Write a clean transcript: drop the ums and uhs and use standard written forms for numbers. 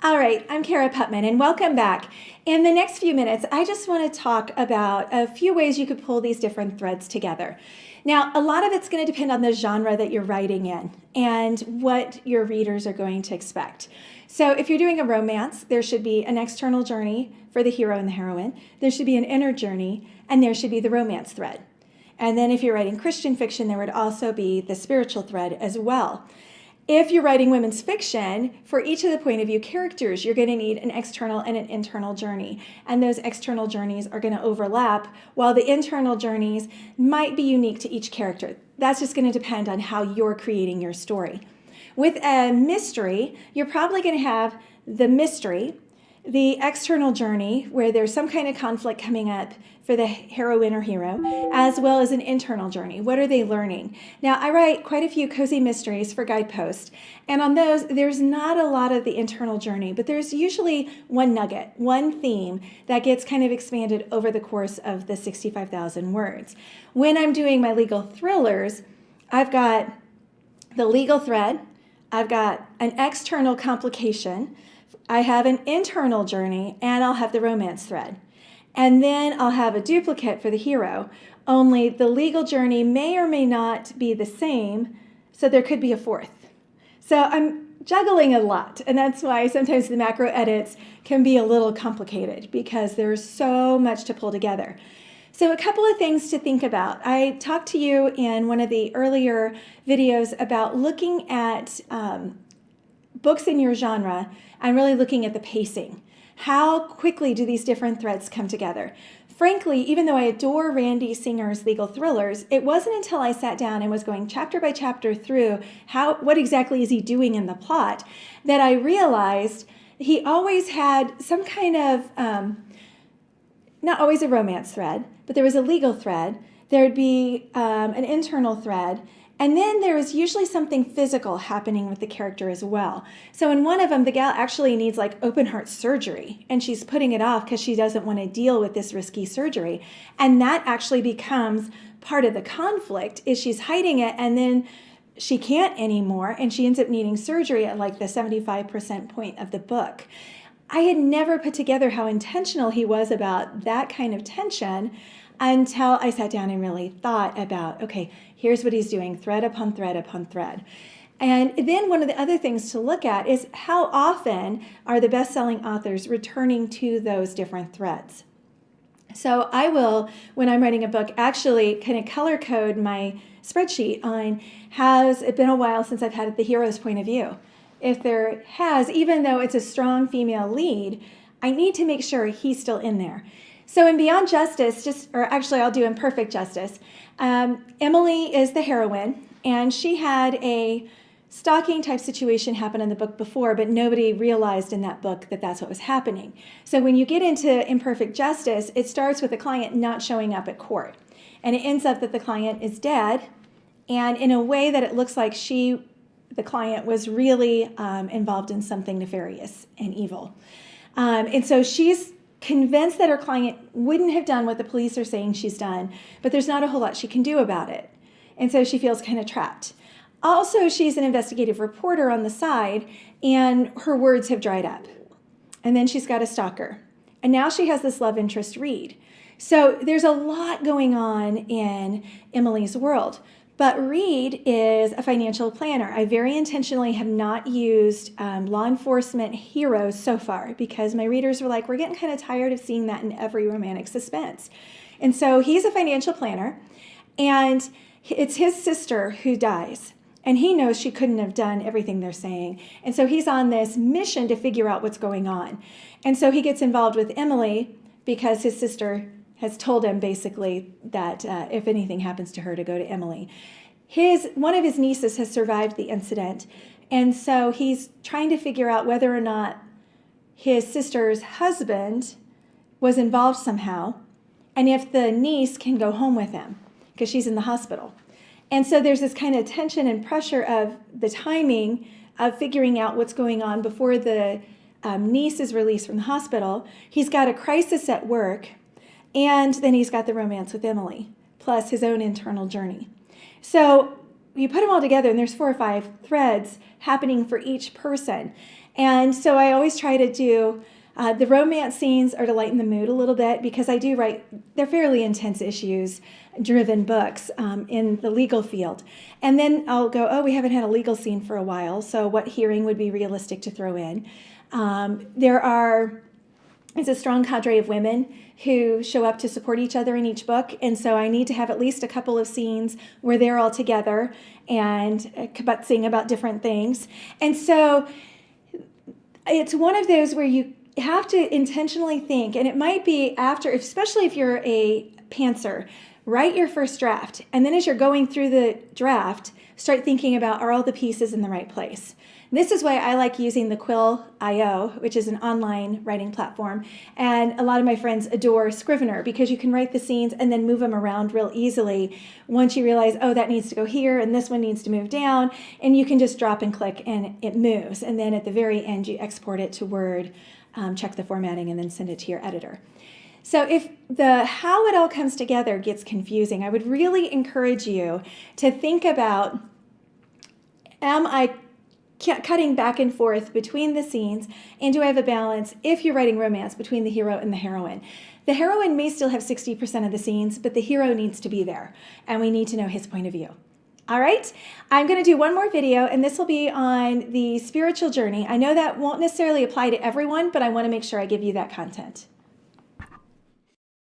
All right, I'm Cara Putman, and welcome back. In the next few minutes, I just want to talk about a few ways you could pull these different threads together. Now, a lot of it's going to depend on the genre that you're writing in and what your readers are going to expect. So if you're doing a romance, there should be an external journey for the hero and the heroine, there should be an inner journey, and there should be the romance thread. And then if you're writing Christian fiction, there would also be the spiritual thread as well. If you're writing women's fiction, for each of the point of view characters, you're going to need an external and an internal journey. And those external journeys are going to overlap, while the internal journeys might be unique to each character. That's just going to depend on how you're creating your story. With a mystery, you're probably going to have the mystery, the external journey, where there's some kind of conflict coming up for the heroine or hero, as well as an internal journey. What are they learning? Now, I write quite a few cozy mysteries for Guidepost, and on those, there's not a lot of the internal journey, but there's usually one nugget, one theme that gets kind of expanded over the course of the 65,000 words. When I'm doing my legal thrillers, I've got the legal thread, I've got an external complication, I have an internal journey, and I'll have the romance thread. And then I'll have a duplicate for the hero, only the legal journey may or may not be the same, so there could be a fourth. So I'm juggling a lot, and that's why sometimes the macro edits can be a little complicated because there's so much to pull together. So a couple of things to think about. I talked to you in one of the earlier videos about looking at books in your genre and really looking at the pacing. How quickly do these different threads come together? Frankly, even though I adore Randy Singer's legal thrillers, it wasn't until I sat down and was going chapter by chapter through what exactly is he doing in the plot that I realized he always had some kind of, not always a romance thread, but there was a legal thread, there would be an internal thread, and then there is usually something physical happening with the character as well. So in one of them, the gal actually needs like open heart surgery, and she's putting it off because she doesn't want to deal with this risky surgery. And that actually becomes part of the conflict, is she's hiding it, and then she can't anymore, and she ends up needing surgery at like the 75% point of the book. I had never put together how intentional he was about that kind of tension until I sat down and really thought about, okay, here's what he's doing, thread upon thread upon thread. And then one of the other things to look at is how often are the best-selling authors returning to those different threads. So I will, when I'm writing a book, actually kind of color code my spreadsheet on, has it been a while since I've had the hero's point of view? If there has, even though it's a strong female lead, I need to make sure he's still in there. So in Beyond Justice, I'll do Imperfect Justice, Emily is the heroine, and she had a stalking type situation happen in the book before, but nobody realized in that book that that's what was happening. So when you get into Imperfect Justice, it starts with the client not showing up at court, and it ends up that the client is dead, and in a way that it looks like the client was really involved in something nefarious and evil. And so she's convinced that her client wouldn't have done what the police are saying she's done, but there's not a whole lot she can do about it. And so she feels kind of trapped. Also, she's an investigative reporter on the side, and her words have dried up. And then she's got a stalker. And now she has this love interest, Reid. So there's a lot going on in Emily's world. But Reid is a financial planner. I very intentionally have not used law enforcement heroes so far because my readers were like, we're getting kind of tired of seeing that in every romantic suspense. And so he's a financial planner, and it's his sister who dies. And he knows she couldn't have done everything they're saying. And so he's on this mission to figure out what's going on. And so he gets involved with Emily because his sister has told him basically that if anything happens to her, to go to Emily. One of his nieces has survived the incident, and so he's trying to figure out whether or not his sister's husband was involved somehow, and if the niece can go home with him because she's in the hospital. And so there's this kind of tension and pressure of the timing of figuring out what's going on before the niece is released from the hospital. He's got a crisis at work, and then he's got the romance with Emily, plus his own internal journey. So you put them all together and there's 4 or 5 threads happening for each person. And so I always try to do the romance scenes are to lighten the mood a little bit, because I do write, they're fairly intense issues driven books in the legal field. And then I'll go, oh, we haven't had a legal scene for a while, so what hearing would be realistic to throw in? It's a strong cadre of women who show up to support each other in each book, and so I need to have at least a couple of scenes where they're all together and kibutzing about different things. And so it's one of those where you have to intentionally think, and it might be after, especially if you're a pantser, write your first draft, and then as you're going through the draft, start thinking about, are all the pieces in the right place? This is why I like using the Quill.io, which is an online writing platform, and a lot of my friends adore Scrivener, because you can write the scenes and then move them around real easily once you realize, oh, that needs to go here and this one needs to move down, and you can just drop and click and it moves, and then at the very end you export it to Word, check the formatting, and then send it to your editor. So if the how it all comes together gets confusing, I would really encourage you to think about, am I cutting back and forth between the scenes, and do I have a balance, if you're writing romance, between the hero and the heroine? The heroine may still have 60% of the scenes, but the hero needs to be there, and we need to know his point of view. All right, I'm going to do one more video, and this will be on the spiritual journey. I know that won't necessarily apply to everyone, but I want to make sure I give you that content.